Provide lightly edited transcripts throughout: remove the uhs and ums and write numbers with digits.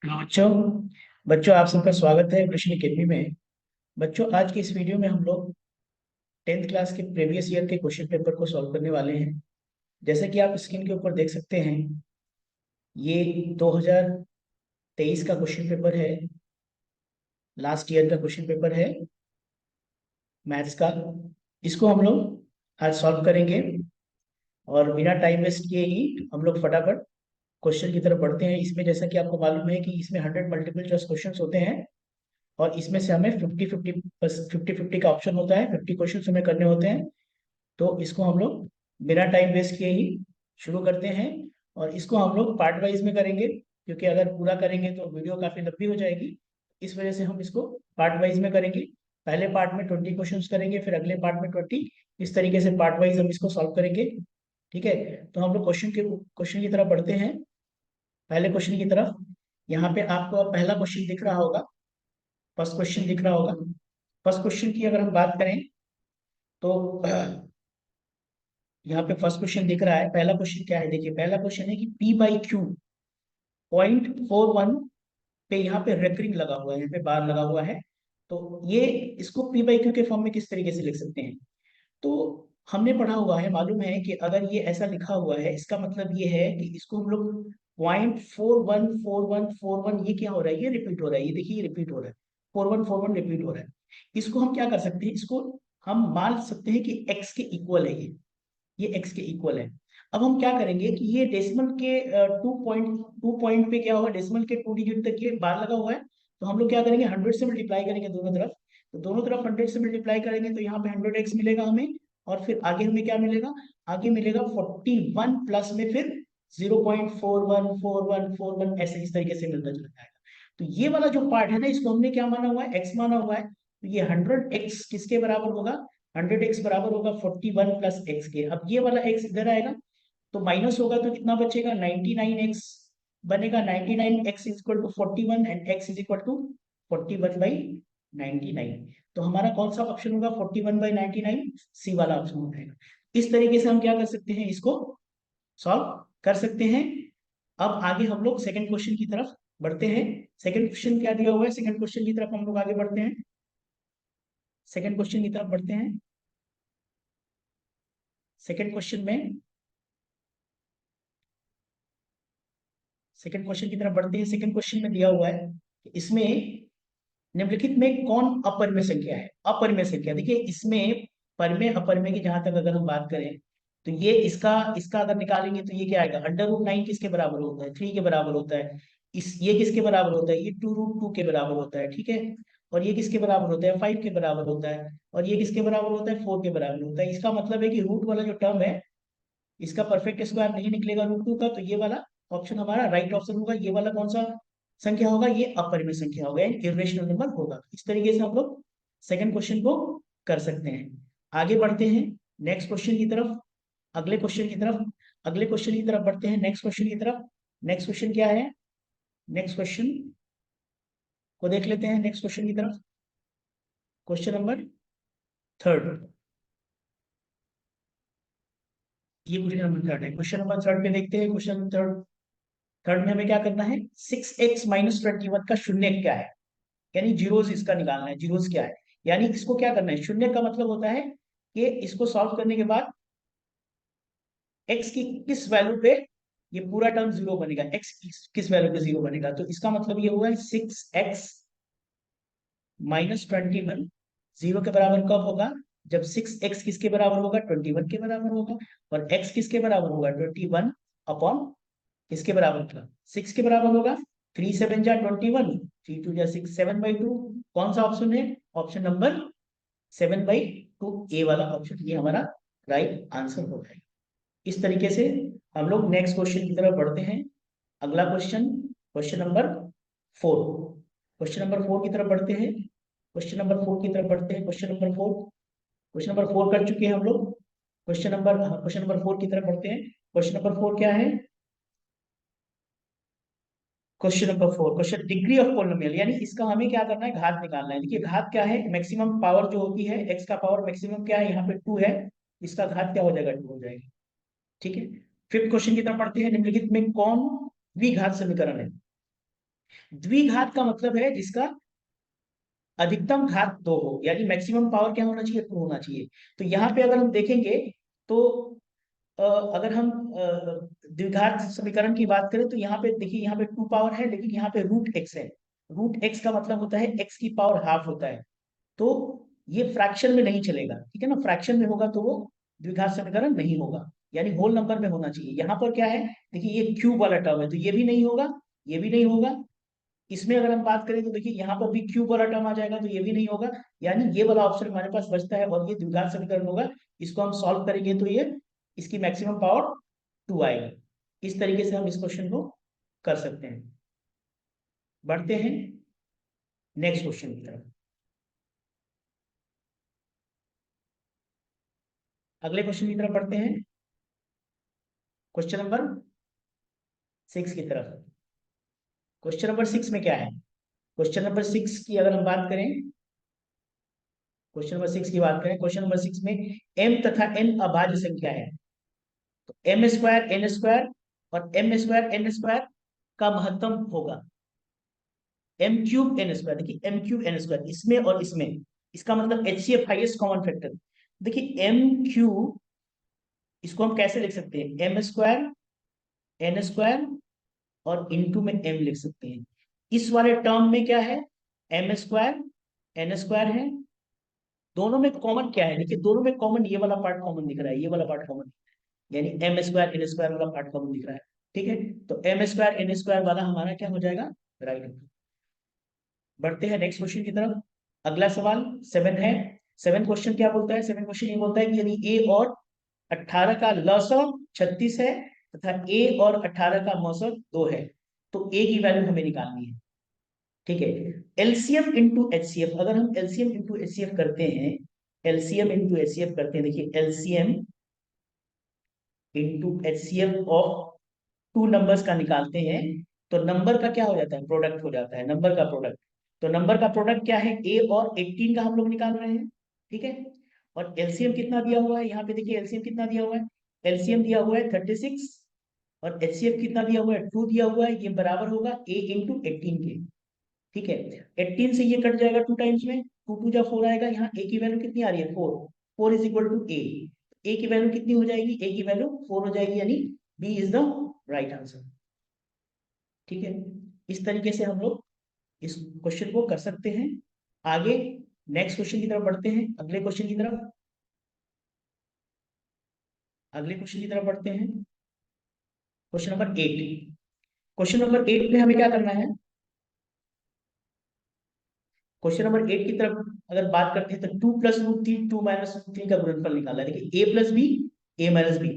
Hello बच्चों। बच्चों आप सबका स्वागत है कृष्ण अकेडमी में। बच्चों आज के इस वीडियो में हम लोग 10th क्लास के प्रीवियस ईयर के क्वेश्चन पेपर को सॉल्व करने वाले हैं। जैसे कि आप स्क्रीन के ऊपर देख सकते हैं, ये 2023 का क्वेश्चन पेपर है। लास्ट ईयर का क्वेश्चन पेपर है मैथ्स का। इसको हम लोग आज सॉल्व करेंगे और बिना टाइम वेस्ट किए ही हम लोग फटाफट क्वेश्चन की तरफ बढ़ते हैं। इसमें जैसा कि आपको मालूम है कि इसमें 100 मल्टीपल चॉइस क्वेश्चन होते हैं और इसमें से हमें 50-50 का ऑप्शन होता है। 50 क्वेश्चन हमें करने होते हैं। तो इसको हम लोग बिना टाइम वेस्ट किए ही शुरू करते हैं और इसको हम लोग पार्ट वाइज में करेंगे, क्योंकि अगर पूरा करेंगे तो वीडियो काफी लंबी हो जाएगी। इस वजह से हम इसको पार्ट वाइज में करेंगे। पहले पार्ट में 20 क्वेश्चंस करेंगे, फिर अगले पार्ट में 20। इस तरीके से पार्ट वाइज हम इसको सॉल्व करेंगे। ठीक है, तो हम लोग क्वेश्चन की तरफ बढ़ते हैं। पहले क्वेश्चन की तरफ, यहाँ पे आपको पहला क्वेश्चन दिख रहा होगा, फर्स्ट क्वेश्चन दिख रहा होगा। फर्स्ट क्वेश्चन की अगर हम बात करें तो यहाँ पे फर्स्ट क्वेश्चन दिख रहा है। पहला क्वेश्चन क्या है, देखिए पहला क्वेश्चन है कि P/Q 0.41 पे यहाँ पे रेकरिंग लगा हुआ है, यहाँ पे बार लगा हुआ है। तो ये इसको P/Q के फॉर्म में किस तरीके से लिख सकते हैं? तो हमने पढ़ा हुआ है, मालूम है कि अगर ये ऐसा लिखा हुआ है, इसका मतलब ये है कि इसको हम लोग 0.414141, ये क्या हो रहा है, ये रिपीट हो रहा है। ये देखिए, ये रिपीट हो रहा है, 4141 रिपीट हो रहा है। इसको हम क्या कर सकते हैं, इसको हम मान सकते हैं कि x के इक्वल है ये x के इक्वल है। अब हम क्या करेंगे कि ये डेसिमल के 2 पॉइंट पे क्या होगा, डेसिमल के 2 डिजिट तक ये बार लगा हुआ है। तो हम लोग क्या करेंगे, 100 से मल्टीप्लाई करेंगे दोनों तरफ। तो दोनों तरफ 100 से मल्टीप्लाई करेंगे तो यहाँ पे 100x मिलेगा हमें। और फिर आगे हमें क्या मिलेगा, आगे मिलेगा 41 प्लस में फिर 0.414141, ऐसे इस तरीके से मिलता चला जाएगा। तो ये वाला जो पार्ट है ना, इसको हमने क्या माना हुआ है, x माना हुआ है। तो ये 100x किसके बराबर होगा, 100x बराबर होगा 41 प्लस एक्स के। अब ये वाला x इधर आएगा तो माइनस होगा, तो कितना बचेगा, 99x बनेगा। 99x is equal to 41 and x is equal to 41/99। तो हमारा कौन सा ऑप्शन होगा, 41/99, सी वाला ऑप्शन हो जाएगा। इस तरीके से हम क्या कर सकते हैं, इसको सॉल्व कर सकते हैं। अब आगे हम लोग सेकंड क्वेश्चन की तरफ बढ़ते हैं। सेकंड क्वेश्चन क्या दिया हुआ है, सेकंड क्वेश्चन की तरफ हम लोग आगे बढ़ते हैं। सेकंड क्वेश्चन की तरफ बढ़ते हैं। सेकंड क्वेश्चन में, सेकंड क्वेश्चन की तरफ बढ़ते हैं। सेकंड क्वेश्चन में दिया हुआ है कि इसमें निम्नलिखित में कौन अपरिमेय संख्या है। अपरिमेय संख्या देखिए, इसमें परिमेय अपरिमेय की जहां तक अगर हम बात करें तो ये इसका इसका अगर निकालेंगे तो ये क्या आएगा, √9 किसके बराबर होता है, 3 के बराबर होता है। ये किसके बराबर होता है, ये 2√2 के बराबर होता है। ठीक है, और ये किसके बराबर होता है, 5 के बराबर होता है। और ये किसके बराबर होता है, 4 के बराबर होता है। इसका मतलब है कि रूट वाला जो टर्म है, इसका परफेक्ट स्क्वायर नहीं निकलेगा √2 का। तो ये वाला ऑप्शन हमारा राइट ऑप्शन होगा। ये वाला कौन सा संख्या होगा, ये अपरिमेय संख्या होगा, इरेशनल नंबर होगा। इस तरीके से हम लोग सेकंड क्वेश्चन को कर सकते हैं। आगे बढ़ते हैं नेक्स्ट क्वेश्चन की तरफ, अगले क्वेश्चन की तरफ। अगले क्वेश्चन की तरफ बढ़ते हैं, नेक्स्ट क्वेश्चन की तरफ। नेक्स्ट क्वेश्चन क्या है, नेक्स्ट क्वेश्चन को देख लेते हैं। नेक्स्ट क्वेश्चन की तरफ, क्वेश्चन नंबर थर्ड। ये क्वेश्चन नंबर थर्ड है। क्वेश्चन नंबर थर्ड पे देखते हैं। क्वेश्चन नंबर थर्ड, थर्ड में हमें क्या करना है, 6x-21 का शून्य क्या है, यानी जीरोस इसका निकालना है। जीरोस क्या है, यानी इसको क्या करना है, शून्य का मतलब होता है कि इसको सॉल्व करने के बाद x की किस वैल्यू पे ये पूरा टर्म जीरो बनेगा, x किस वैल्यू पे जीरो बनेगा। तो इसका मतलब ये हुआ है 6x-21 जीरो के बराबर कब होगा, जब 6x किसके बराबर होगा, 21 के बराबर होगा। और x किसके बराबर होगा, 21 अपॉन किसके बराबर होगा, 6 के बराबर होगा। 3 7 जा 21, 3 2 जा 6, 7/2। कौन सा ऑप्शन है, ऑप्शन नंबर 7/2, ए वाला ऑप्शन, ये हमारा राइट आंसर हो जाएगा। इस तरीके से हम लोग नेक्स्ट क्वेश्चन की तरफ बढ़ते हैं। अगला question, question number 4। Question number 4 की तरफ बढ़ते हैं। क्वेश्चन नंबर 4 की तरफ बढ़ते हैं। क्वेश्चन नंबर 4 कर चुके हैं हम लोग। क्वेश्चन नंबर 4 की तरफ बढ़ते हैं। क्वेश्चन नंबर 4 क्या है, question number 4, question degree of polynomial, यानी इसका हमें क्या करना है, घात निकालना है। देखिए घात क्या है, मैक्सिमम पावर जो होती है, एक्स का पावर मैक्सिमम क्या है, यहाँ पे 2 है। इसका घात क्या हो जाएगा, 2 हो जाएगा। ठीक है, फिफ्थ क्वेश्चन की तरफ पढ़ते हैं। निम्नलिखित में कौन द्विघात समीकरण है। द्विघात का मतलब है जिसका अधिकतम घात 2 हो, यानी मैक्सिमम पावर क्या होना चाहिए, 2 होना चाहिए। तो यहाँ पे अगर हम देखेंगे तो अगर हम द्विघात समीकरण की बात करें तो यहाँ पे देखिए, यहाँ पे 2 पावर है, लेकिन यहाँ पे रूट एक्स है। रूट एक्स का मतलब होता है एक्स की पावर हाफ होता है। तो ये फ्रैक्शन में नहीं चलेगा, ठीक है ना। फ्रैक्शन में होगा तो वो द्विघात समीकरण नहीं होगा, यानी होल नंबर में होना चाहिए। यहाँ पर क्या है, देखिए ये क्यूब वाला टर्म है, तो ये भी नहीं होगा, ये भी नहीं होगा। इसमें अगर हम बात करें तो देखिए यहाँ पर भी क्यूब वाला टर्म आ जाएगा, तो ये भी नहीं होगा। यानी ये वाला ऑप्शन हमारे पास बचता है, और ये द्विघात समीकरण होगा। इसको हम सॉल्व करेंगे तो ये इसकी मैक्सिमम पावर 2 आएगी। इस तरीके से हम इस क्वेश्चन को कर सकते हैं। बढ़ते हैं नेक्स्ट क्वेश्चन की तरफ। अगले क्वेश्चन की तरफ बढ़ते हैं, क्वेश्चन नंबर 6 की तरफ। क्वेश्चन नंबर 6 में क्या है, क्वेश्चन नंबर 6 की अगर हम बात करें, क्वेश्चन नंबर 6 की बात करें, क्वेश्चन नंबर 6 में m तथा n अभाज्य संख्या है। तो एम स्क्वायर एन स्क्वायर और एम स्क्वायर एन स्क्वायर का महत्तम होगा एम क्यूब एन स्क्वायर। देखिए एम क्यूब एन स्क्वायर इसमें और इसमें, इसका मतलब एचसीएफ हाईएस्ट कॉमन फैक्टर। देखिए एम क्यूब, इसको हम कैसे लिख सकते हैं, एम स्क्वायर एन स्क्वायर और इनटू में एम लिख सकते हैं। इस वाले टर्म में क्या है, एम स्क्वायर एन स्क्वायर है। दोनों में कॉमन क्या है, देखिए दोनों में कॉमन ये वाला पार्ट कॉमन दिख रहा है, ये वाला पार्ट कॉमन, यानी एम स्क्वायर एन स्क्वायर वाला पार्ट कॉमन दिख रहा है। ठीक है, तो एम स्क्वायर एन स्क्वायर वाला हमारा क्या हो जाएगा, राइट। बढ़ते हैं नेक्स्ट क्वेश्चन की तरफ। अगला सवाल 7 है। 7 क्वेश्चन क्या बोलता है, 7 क्वेश्चन ये बोलता है कि यदि ए और 18 का लसम 36 है तथा ए और 18 का मौसम 2 है, तो ए की वैल्यू हमें निकालनी है। ठीक है, एलसीएम इंटू एचसीएफ, अगर हम एलसीएम इंटू एचसीएफ करते हैं, एलसीएम इंटू एचसीएफ करते हैं, देखिए LCM into HCF of two numbers का निकालते हैं, तो नंबर का क्या हो जाता है, प्रोडक्ट हो जाता है, नंबर का प्रोडक्ट। तो नंबर का प्रोडक्ट क्या है, ए और 18 का हम लोग निकाल रहे हैं। ठीक है, और एलसीएम कितना दिया हुआ है, यहाँ पे देखिए एलसीएम कितना दिया हुआ है, एलसीएम दिया हुआ है 36, और एचसीएफ कितना दिया हुआ है, 2 दिया हुआ है। ये बराबर होगा ए इंटू 18 के। ठीक है, 18 से ये कट जाएगा 2 टाइम्स में, 2 2 जा 4 आएगा। यहाँ ए की वैल्यू कितनी आ रही है, 4। 4 इज इक्वल टू ए। ए की वैल्यू कितनी हो जाएगी, ए की वैल्यू 4 हो जाएगी, यानी B is the right answer. ठीक है, इस तरीके से हम लोग इस क्वेश्चन को कर सकते हैं। आगे नेक्स्ट क्वेश्चन की तरफ बढ़ते हैं, अगले क्वेश्चन की तरफ, अगले क्वेश्चन की तरफ बढ़ते हैं। Question number 8। क्वेश्चन नंबर 8 में हमें क्या करना है, क्वेश्चन नंबर 8 की तरफ अगर बात करते हैं तो 2 + √3 2 - √3 का गुणनफल निकालना है। देखिए a + b a - b,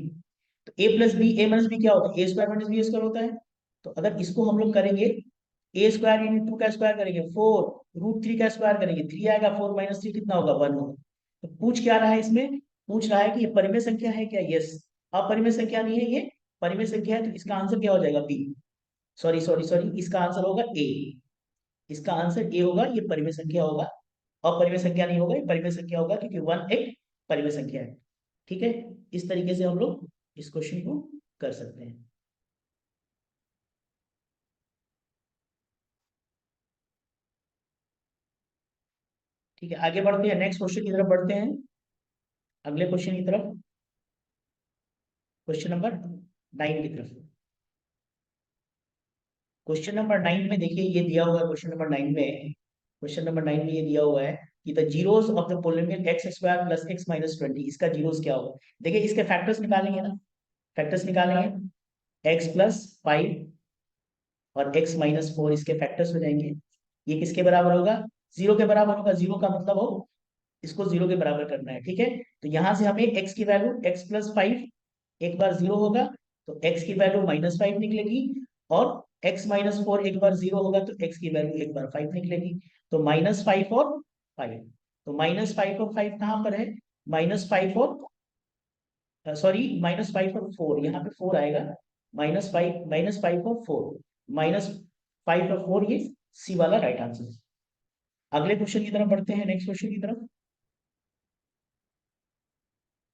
तो a + b a - b क्या होता है, a स्क्वायर - b स्क्वायर होता है। तो अगर इसको हम लोग करेंगे, ए स्क्वायर यानी 2 का स्क्वायर करेंगे 4, √3 का स्क्वायर करेंगे 3 आएगा, 4 - 3 कितना होगा, 1 होगा। तो पूछ क्या रहा है इसमें, पूछ रहा है कि ये परिमेय संख्या है क्या, यस। अपरिमेय संख्या नहीं है, ये परिमेय संख्या है, तो इसका आंसर क्या हो जाएगा, बी। सॉरी सॉरी सॉरी, इसका आंसर होगा ए, इसका आंसर ए होगा, ये परिमेय संख्या होगा। अपरिमेय संख्या नहीं होगा, ये परिमेय संख्या होगा, क्योंकि 1 एक परिमेय संख्या है। ठीक है, इस तरीके से हम लोग इस क्वेश्चन को कर सकते हैं। ठीक है, आगे बढ़ते हैं, नेक्स्ट क्वेश्चन की तरफ बढ़ते हैं, अगले क्वेश्चन की तरफ, क्वेश्चन नंबर 9 की तरफ। क्वेश्चन नंबर 9 में देखिए ये दिया हुआ है, क्वेश्चन नंबर 9 में, क्वेश्चन नंबर 9 में ये दिया हुआ है कि the zeros of the polynomial x square plus x minus 20, इसका जीरोस क्या होगा। देखिए इसके फैक्टर्स निकालेंगे ना, फैक्टर्स निकालेंगे, x + 5 और x - 4 इसके फैक्टर्स हो जाएंगे। ये किसके बराबर होगा, जीरो के बराबर होगा। जीरो का मतलब हो इसको जीरो के बराबर करना है। ठीक है, तो यहां से हमें x की वैल्यू x + 5 एक बार जीरो होगा तो x की वैल्यू -5 निकलेगी, और x - 4 एक बार जीरो होगा तो x की वैल्यू एक बार 5 निकलेगी। तो -5 और 5, तो -5 और 5 कहां पर है, -5 और सॉरी -5 और 4, यहाँ पे 4 आएगा, -5 और 4, -5 और 4, ये सी वाला राइट आंसर। अगले क्वेश्चन की तरफ बढ़ते हैं, नेक्स्ट क्वेश्चन की तरफ।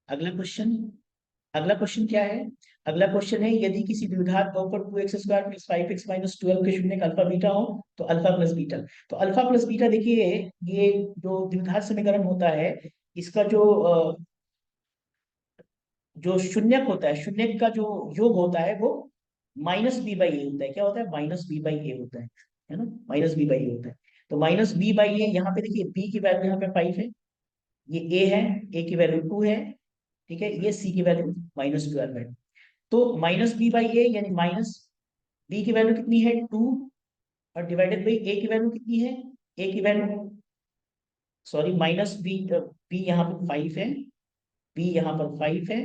अगला क्वेश्चन अगला क्वेश्चन क्या है? अगला क्वेश्चन है, यदि किसी द्विघात बहुपद 2x² + 5x - 12 के शून्य का अल्फा बीटा हो तो अल्फा प्लस बीटा। तो अल्फा प्लस बीटा देखिए, ये जो द्विघात समीकरण होता है, इसका जो शून्यक होता है, शून्यक का जो योग होता है वो -b/a होता है। क्या होता है? -b/a होता है ना, -b/a होता है। तो -b/a, यहाँ पे देखिए b की वैल्यू यहाँ पे 5 है, ये a है, a की वैल्यू 2 है, ठीक है, ये c की वैल्यू -12 है। तो -b/a यानी माइनस b की वैल्यू कितनी है? 2, और डिवाइडेड बाई a की वैल्यू कितनी है? a की वैल्यू, सॉरी, b यहाँ पर 5 है, b यहाँ पर 5 है,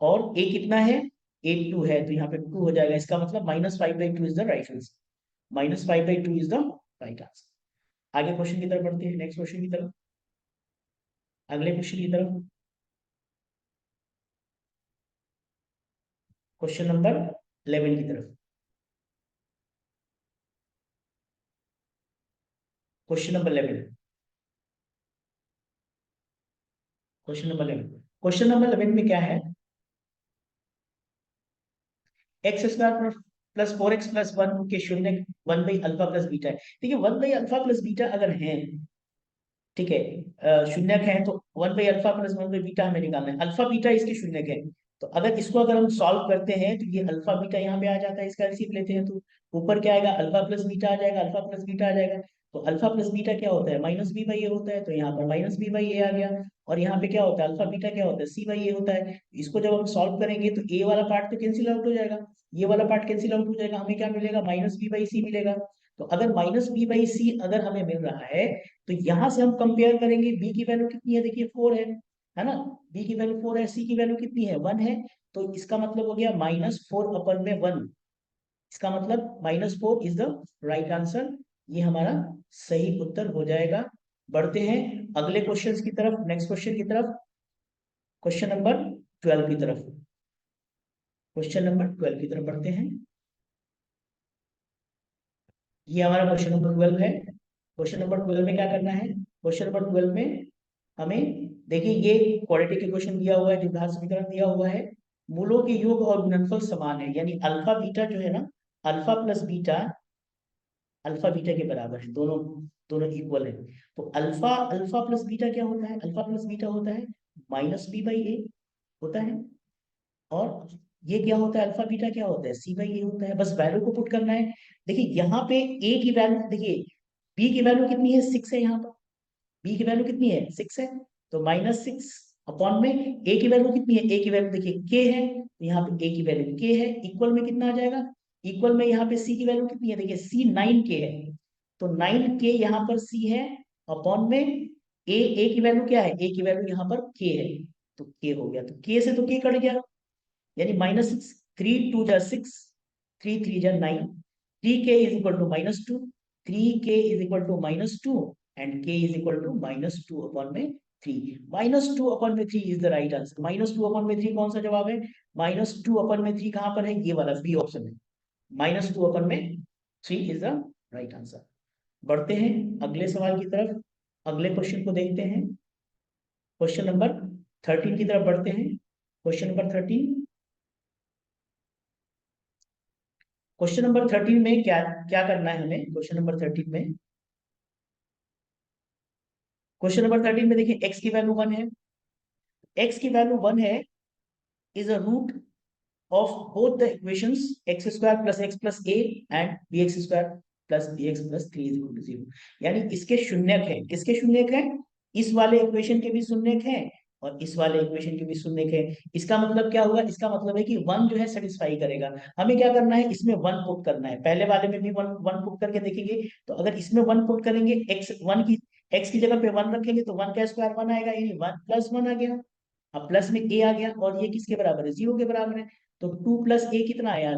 और a कितना है? a 2 है, तो यहाँ पे 2 हो जाएगा। इसका मतलब -5/2 is the right answer. -5/2 is the right answer. आगे क्वेश्चन की तरफ बढ़ते हैं, नेक्स्ट क्वेश्चन की तरफ, अगले क्वेश्चन की तरफ। क्वेश्चन नंबर 11 की तरफ। Question number 11। क्वेश्चन नंबर 11 में क्या है? x² प्लस 4x + 1 के शून्य 1/α प्लस बीटा है। देखिए 1/α प्लस बीटा अगर है, ठीक है, शून्यक है, तो 1/α प्लस 1/बीटा हमें निकालना है। अल्फा बीटा इसके शून्यक है, तो अगर हम सॉल्व करते हैं तो ये अल्फा बीटा यहाँ पे आ जाता है, इसका एलसीएम लेते हैं तो ऊपर क्या आएगा? अल्फा प्लस बीटा आ जाएगा, अल्फा प्लस बीटा आ जाएगा। तो अल्फा प्लस बीटा क्या होता है? -b/a होता है, तो यहाँ पर -b/a आ गया। और यहाँ पे क्या होता है? अल्फा बीटा क्या होता है? c/a होता है। इसको जब हम सॉल्व करेंगे तो a वाला पार्ट तो कैंसिल आउट हो जाएगा, ये वाला पार्ट कैंसिल आउट हो जाएगा, हमें क्या मिलेगा? -b/c मिलेगा। तो अगर -b/c अगर हमें मिल रहा है, तो यहां से हम कंपेयर करेंगे। बी की वैल्यू कितनी है? देखिए 4 है ना, बी की वैल्यू 4 है, सी की वैल्यू कितनी है? 1 है। तो इसका मतलब हो गया -4/1। इसका मतलब -4 इज द राइट आंसर। ये हमारा सही उत्तर हो जाएगा। बढ़ते हैं अगले क्वेश्चन की तरफ, नेक्स्ट क्वेश्चन की तरफ, क्वेश्चन नंबर 12 की तरफ। क्वेश्चन नंबर 12 की तरफ बढ़ते हैं। ये हमारा क्वेश्चन नंबर 12 है। क्वेश्चन नंबर 12 में क्या करना है? क्वेश्चन नंबर 12 में हमें, देखिए, ये क्वाड्रेटिक इक्वेशन दिया हुआ है, द्विघात समीकरण दिया हुआ है, मूलों के योग और गुणनफल समान है, यानी अल्फा बीटा जो है ना, alpha plus beta alpha beta के बराबर है, दोनों दोनों इक्वल है। तो अल्फा अल्फा प्लस बीटा क्या होता है? अल्फा प्लस बीटा होता है -b/a होता है। और ये क्या होता है? अल्फा बीटा क्या होता है? c/a होता है। बस वैल्यू को पुट करना है। देखिए यहाँ पे a की वैल्यू, देखिए b की वैल्यू कितनी है? 6 है यहाँ पर, b की वैल्यू कितनी है? 6 है। तो -6 अपॉन में a की वैल्यू कितनी है? a की वैल्यू देखिए k है, तो यहाँ पे a की वैल्यू k है, इक्वल में कितना आ जाएगा? इक्वल में यहाँ पे c की वैल्यू कितनी है? देखिए c 9k है, तो 9k यहाँ पर c है, अपॉन में a की वैल्यू क्या है? a की वैल्यू यहाँ पर k है, तो k हो गया, तो k से तो k कट गया, यानी -6, 3 2 जा 6, 3 3 जा 9, 3k is equal to -2, 3k is equal to -2, and k is equal to -2/3। -2/3 is the right answer. -2/3 कौन सा जवाब है? -2/3 कहाँ पर है? ये वाला बी ऑप्शन है, -2/3 इज द राइट आंसर। बढ़ते हैं अगले सवाल की तरफ, अगले क्वेश्चन को देखते हैं। क्वेश्चन नंबर 13 की तरफ बढ़ते हैं। क्वेश्चन नंबर 13, क्वेश्चन नंबर 13 में क्या क्या करना है हमें? क्वेश्चन नंबर 13 में, क्वेश्चन नंबर 13 में देखिए x की वैल्यू 1 है, x की वैल्यू 1 है, is a root of both the equations x² + x + a and bx² + bx + 3 = 0। यानी इसके शून्यक है, किसके शून्यक है? इस वाले इक्वेशन के भी शून्यक है, और इस वाले इक्वेशन के भी शून्यक है। इसका मतलब क्या हुआ? इसका मतलब है कि 1 जो है सेटिस्फाई करेगा। हमें क्या करना है? इसमें 1 पुट करना है। पहले वाले में भी 1 पुट करके देखेंगे, तो अगर इसमें 1 पुट करेंगे, x की जगह पे 1 रखेंगे, तो 1 का स्क्वायर 1 आएगा, यानी 1 + 1 आ गया। अब प्लस में a आ गया, और ये किसके बराबर है? 0 के बराबर है। तो 2 + a कितना आया?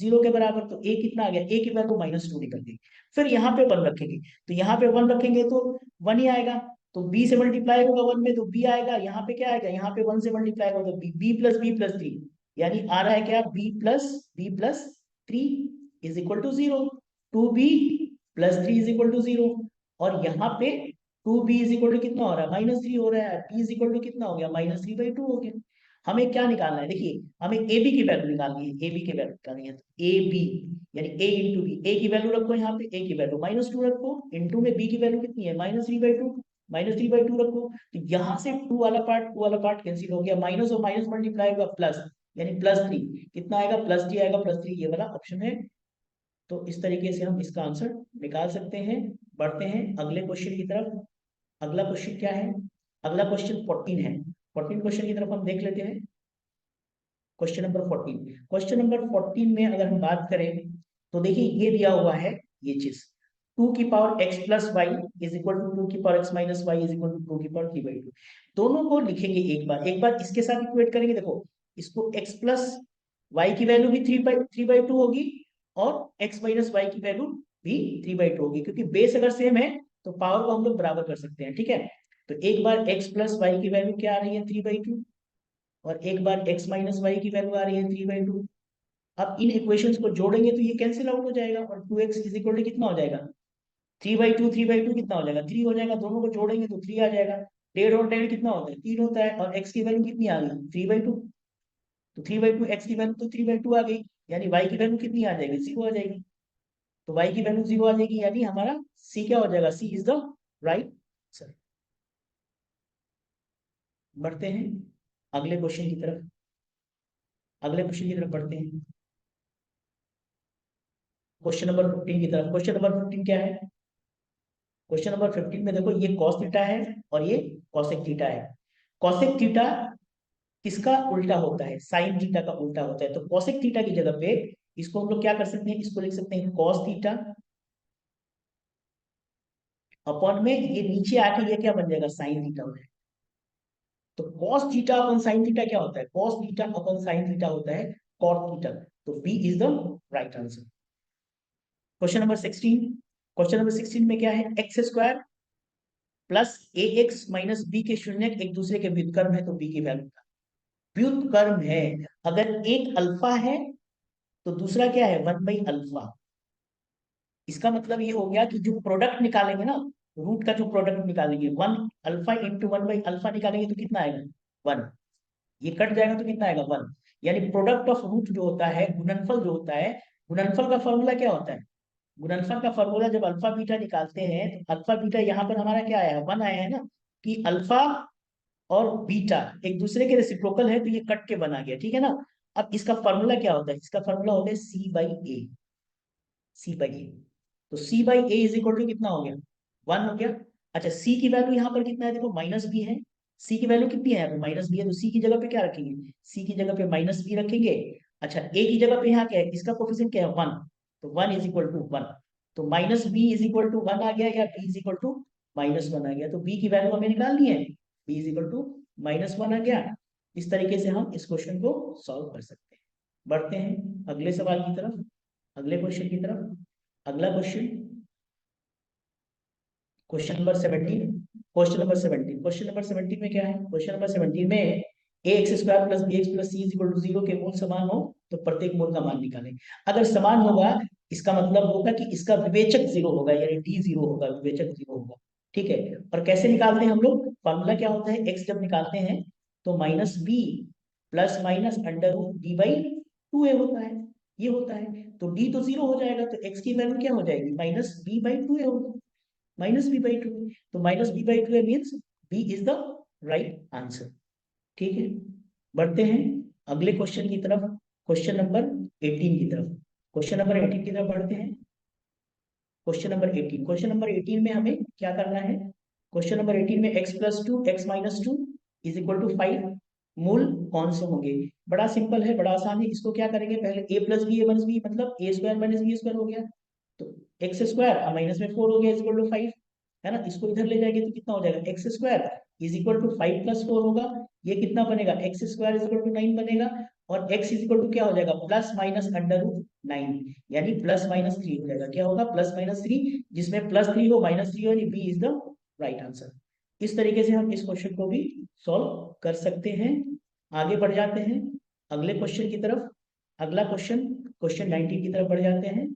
0 के बराबर। तो a कितना आ गया? a की वैल्यू -2 निकल गई। फिर यहाँ पे 1 रखेंगे, तो यहाँ पे 1 रखेंगे तो 1 ही आएगा। तो b से मल्टीप्लाई होगा 1 में, तो b आएगा। यहाँ पे क्या आएगा? यहाँ पे 1 से मल्टीप्लाई होगा, तो b + b + 3, यानी आ रहा है क्या? b + 3 is equal to 0। 2b + 3 is equal to 0। और यहाँ पे 2b इज इक्वल टू कितना हो रहा है? -3 हो रहा है। b इज इक्वल टू कितना हो गया? -3/2 हो गया। हमें क्या निकालना है, देखिए हमें ए बी की वैल्यू निकालनी है, ए बी की वैल्यू निकालनी है, तो ए बी यानी ए इंटू बी, ए की वैल्यू रखो यहाँ पे, ए की वैल्यू -2 रखो, इंटू में बी की वैल्यू कितनी है -3/2, -3/2 रखो, तो यहाँ से टू वाला पार्ट कैंसिल हो गया, माइनस और माइनस मल्टीप्लाई होगा प्लस, यानी +3, कितना आएगा +3 आएगा, +3, ये वाला ऑप्शन है। तो इस तरीके से हम इसका आंसर निकाल सकते हैं। बढ़ते हैं अगले क्वेश्चन की तरफ। अगला क्वेश्चन क्या है, अगला क्वेश्चन 14 है। 14 क्वेश्चन की तरफ हम देख लेते हैं। क्वेश्चन नंबर 14, क्वेश्चन नंबर 14 में अगर हम बात करें तो देखिए ये दिया हुआ है ये चीज, 2x+y is equal to 2x-y is equal to 2/3/2। दोनों को लिखेंगे एक बार इसके साथ इक्वेट करेंगे। देखो इसको x+y की वैल्यू भी 3/2 होगी और x-y की वैल्यू भी 3/2 होगी, क्योंकि बेस अगर सेम है तो पावर को हम लोग बराबर कर सकते हैं, ठीक है। तो एक बार x+y की वैल्यू क्या आ रही है 3/2, और एक बार x-y की वैल्यू आ रही है 3/2। अब इन इक्वेशंस को जोड़ेंगे तो ये कैंसिल आउट हो जाएगा, और 2x इज इक्वल टू कितना हो जाएगा 3/2 कितना हो जाएगा 3 हो जाएगा, दोनों को जोड़ेंगे तो 3 आ जाएगा। 1.5 और 1.5 कितना होता है 3 होता है, और x की वैल्यू कितनी आ गई 3/2, तो 3/2 x की वैल्यू तो 3/2 आ गई, यानी y की वैल्यू कितनी आ जाएगी 0 आ जाएगी। तो y की वैल्यू 0 आ जाएगी, यानी हमारा c क्या हो जाएगा, c is the right answer. बढ़ते हैं अगले क्वेश्चन की तरफ, अगले क्वेश्चन की तरफ बढ़ते हैं, क्वेश्चन नंबर 15 की तरफ। क्वेश्चन नंबर 15 क्या है, क्वेश्चन नंबर 15 में देखो ये cos थीटा है और ये cosec थीटा है। cosec थीटा किसका उल्टा होता है, साइन थीटा का उल्टा होता है, तो cosec थीटा की जगह पे इसको हम लोग क्या कर सकते हैं, इसको लिख सकते हैं cos थीटा अपॉन में ये नीचे आके ये क्या बन जाएगा साइन थीटा हो जाएगा। तो cos theta upon sine theta क्या होता है, cos theta upon sine theta होता है cot थीटा, तो B is the right answer. Question number 16, question number 16 में क्या है, x² plus ax minus B के शून्य एक दूसरे के व्युत्क्रम है, तो बी की वैल्यू व्युत्क्रम है। अगर एक अल्फा है तो दूसरा क्या है 1/अल्फा। इसका मतलब ये हो गया कि जो प्रोडक्ट निकालेंगे ना, रूट का जो प्रोडक्ट निकालेंगे 1 अल्फा इंटू 1/अल्फा निकालेंगे तो कितना आएगा 1, ये कट जाएगा तो कितना आएगा 1, यानी प्रोडक्ट ऑफ रूट जो होता है, गुणनफल जो होता है, गुणनफल का फॉर्मूला क्या होता है, गुणनफल का फॉर्मूला जब अल्फा बीटा निकालते हैं तो अल्फा बीटा यहाँ पर हमारा क्या आया है 1 आया है ना, कि अल्फा और बीटा एक दूसरे के रेसिप्रोकल है, तो ये कट के बना गया, ठीक है ना। अब इसका फॉर्मूला क्या होता है, इसका फॉर्मूला होता है c/a, c/a, तो c/a इज इक्वल टू कितना हो गया 1 हो गया। अच्छा c की वैल्यू यहाँ पर कितना है, देखो -b है, c की वैल्यू कितनी है यहाँ पे -b है, तो c की जगह पे क्या रखेंगे, c की जगह पे -b रखेंगे। अच्छा a की जगह पे यहाँ क्या है, इसका कोफिशिएंट क्या है 1, तो 1 इज इक्वल टू 1, तो -b इज इक्वल टू 1 आ गया, या b इज इक्वल टू -1 आ गया, तो b की वैल्यू हमें निकालनी है, b इज इक्वल टू -1 आ गया। इस तरीके से हम इस क्वेश्चन को सॉल्व कर सकते हैं। बढ़ते हैं अगले सवाल की तरफ, अगले क्वेश्चन की तरफ। अगला question, question number 17, question number 17, question number 17 में क्या है, क्वेश्चन नंबर 17 में ax² plus bx plus c is equal to 0 के मूल समान हो तो प्रत्येक मूल का मान निकालें। अगर समान होगा इसका मतलब होगा कि इसका विवेचक 0 होगा, यानी d 0 होगा, विवेचक 0 होगा, ठीक है। और कैसे निकालते हैं हम लोग, फॉर्मूला क्या होता है, x जब निकालते हैं तो -b प्लस माइनस √d/2a होता है, ये होता है, तो d तो 0 हो जाएगा, तो x की वैल्यू क्या हो जाएगी -b/2a होगा, -b/2, तो -b/2 means B is the right answer, ठीक है। बढ़ते हैं अगले क्वेश्चन की तरफ, क्वेश्चन नंबर 18 की तरफ, क्वेश्चन नंबर 18 की तरफ बढ़ते हैं। क्वेश्चन नंबर 18, क्वेश्चन नंबर 18 में हमें क्या करना है, क्वेश्चन नंबर 18 में x+2 x-2 is equal to 5 मूल कौन से होंगे। बड़ा सिंपल है, बड़ा आसान है, इसको क्या करेंगे, पहले a प्लस बी मतलब a² - b² हो गया, तो x² माइनस में 4 हो गया इज इक्वल टू 5, है ना, इसको इधर ले जाएंगे तो कितना हो जाएगा x² is equal to 5 plus 4 होगा, ये कितना बनेगा x² इज इक्वल टू 9 बनेगा, और x इज इक्वल टू क्या हो जाएगा प्लस माइनस √9, यानी +-3 हो जाएगा, क्या होगा +-3, जिसमें +3 हो -3 हो, यानी B is the right answer. इस तरीके से हम इस क्वेश्चन को भी सॉल्व कर सकते हैं। आगे बढ़ जाते हैं अगले क्वेश्चन की तरफ। अगला क्वेश्चन, क्वेश्चन 19 की तरफ बढ़ जाते हैं,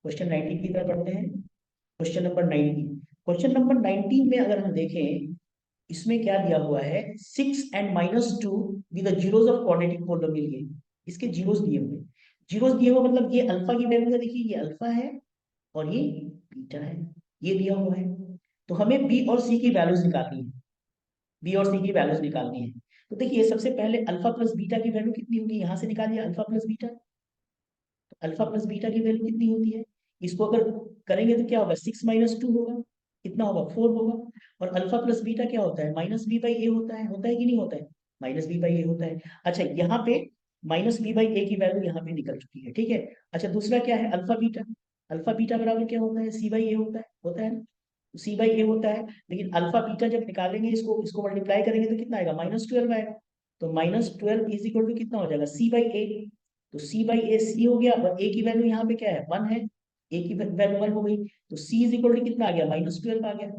क्वेश्चन 19 की तरफ बढ़ते हैं। क्वेश्चन नंबर 19, क्वेश्चन नंबर 19 में अगर हम देखें इसमें क्या दिया हुआ है, 6 and -2 with the zeros of quadratic polynomial. इसके जीरोस दिए हुए, जीरोस दिए हुए मतलब ये अल्फा की वैल्यू है, देखिए ये अल्फा है और ये बीटा है, ये दिया हुआ है। तो हमें बी और सी की वैल्यूज निकालनी है, बी और सी की वैल्यूज निकालनी है। तो देखिए सबसे पहले अल्फा प्लस बीटा की वैल्यू कितनी होगी, यहां से निकालिए alpha plus beta. Alpha plus beta की वैल्यू कितनी होती है, इसको अगर करेंगे तो क्या होगा, 6 - 2 होगा, कितना होगा 4 होगा। और अल्फा प्लस बीटा क्या होता है, -b/a होता है कि नहीं होता है, -b/a होता है। अच्छा यहाँ पे -b/a की वैल्यू यहाँ पे निकल चुकी है, ठीक है। अच्छा दूसरा क्या है, अल्फा बीटा। अल्फा बीटा बराबर क्या होता है, c/a होता है ना, c/a होता है। लेकिन अल्फा बीटा जब निकालेंगे, इसको इसको मल्टीप्लाई करेंगे तो कितना आएगा, -12 आएगा। तो -12 इज इक्वल टू कितना हो जाएगा, c/a। तो c/a c हो गया, और a की वैल्यू यहाँ पे क्या है, 1 है, a की वैल्यू 1 हो गई। तो c इज इक्वल टू कितना आ गया, -12 आ गया।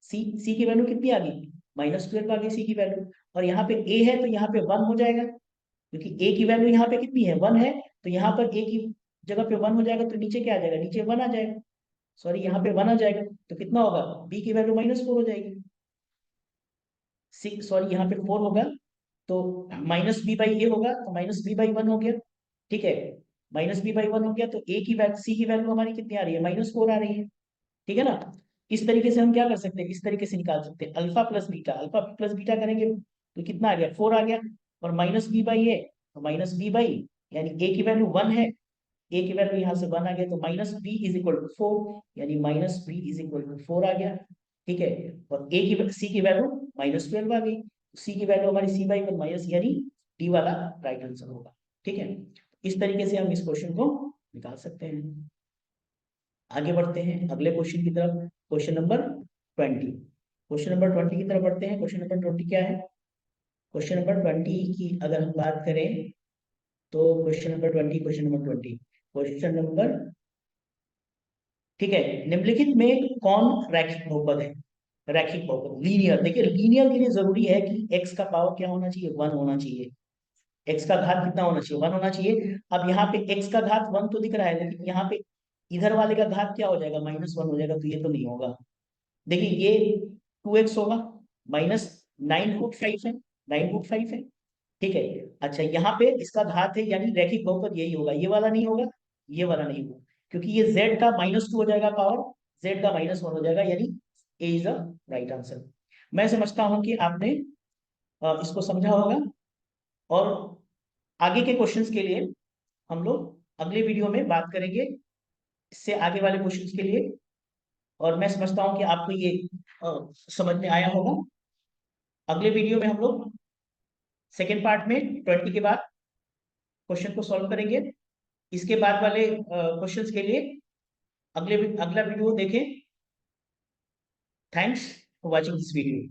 c की वैल्यू कितनी आ गई, -12 आ गई c की वैल्यू। और यहाँ पे a है तो यहाँ पे 1 हो जाएगा, क्योंकि a की वैल्यू यहाँ पे कितनी है, 1 है। तो यहाँ पर a की जगह पे 1 हो जाएगा, तो नीचे क्या आ जाएगा, नीचे 1 आ जाएगा, सॉरी यहाँ पे 1 आ जाएगा। तो कितना होगा, b की वैल्यू -4 हो जाएगी, सिक्स सॉरी यहाँ पे 4 होगा। तो -b/a होगा, तो -b/1 हो गया, ठीक है। -b/1 हो गया, तो a की वैल्यू, c की वैल्यू हमारी कितनी आ रही है, -4 आ रही है, ठीक है ना। इस तरीके से हम क्या कर सकते हैं, इस तरीके से निकाल सकते हैं, alpha plus beta, alpha plus beta करेंगे तो कितना आ गया, 4 आ गया। और -b/a, तो -b/, यानी a की वैल्यू 1 है, a की वैल्यू यहाँ से 1 आ गया, तो -b = 4, यानी -b = 4 आ गया, ठीक है। और c की वैल्यू -12 आ गई, c की वैल्यू हमारी c/1 माइनस, यानी डी वाला राइट आंसर होगा, ठीक है। इस तरीके से हम इस क्वेश्चन को निकाल सकते हैं। आगे बढ़ते हैं अगले क्वेश्चन की तरफ, क्वेश्चन नंबर 20। क्वेश्चन नंबर 20 की तरफ बढ़ते हैं। क्वेश्चन नंबर 20 क्या है, क्वेश्चन नंबर 20 की अगर हम बात करें तो क्वेश्चन नंबर 20, क्वेश्चन नंबर, ठीक है। निम्नलिखित में कौन रैखिक बहुपद है, रैखिक बहुपद लीनियर। देखिए लीनियर के लिए जरूरी है कि x का पावर क्या होना चाहिए, 1 होना चाहिए, x का घात कितना होना चाहिए, 1 होना चाहिए। अब यहाँ पे x का घात 1 तो दिख रहा है, लेकिन यहाँ पे इधर वाले का घात क्या हो जाएगा, -1 हो जाएगा, तो ये तो नहीं होगा। देखिए ये 2x होगा, -9√5 है, 9√5 है, ठीक है। अच्छा यहाँ पे इसका घात है, यानी रैखिक बहुपद यही होगा, ये वाला नहीं होगा, ये वाला नहीं होगा, क्योंकि ये z का -2 हो जाएगा पावर, z का -1 हो जाएगा, यानी a is the right answer. मैं समझता हूं कि आपने इसको समझा होगा। और आगे के क्वेश्चंस के लिए हम लोग अगले वीडियो में बात करेंगे, इससे आगे वाले क्वेश्चंस के लिए। और मैं समझता हूं कि आपको ये समझ में आया होगा। अगले वीडियो में हम लोग सेकेंड पार्ट में 20 के बाद क्वेश्चन को सॉल्व करेंगे। इसके बाद वाले क्वेश्चंस के लिए अगला वीडियो देखें। Thanks for watching this video.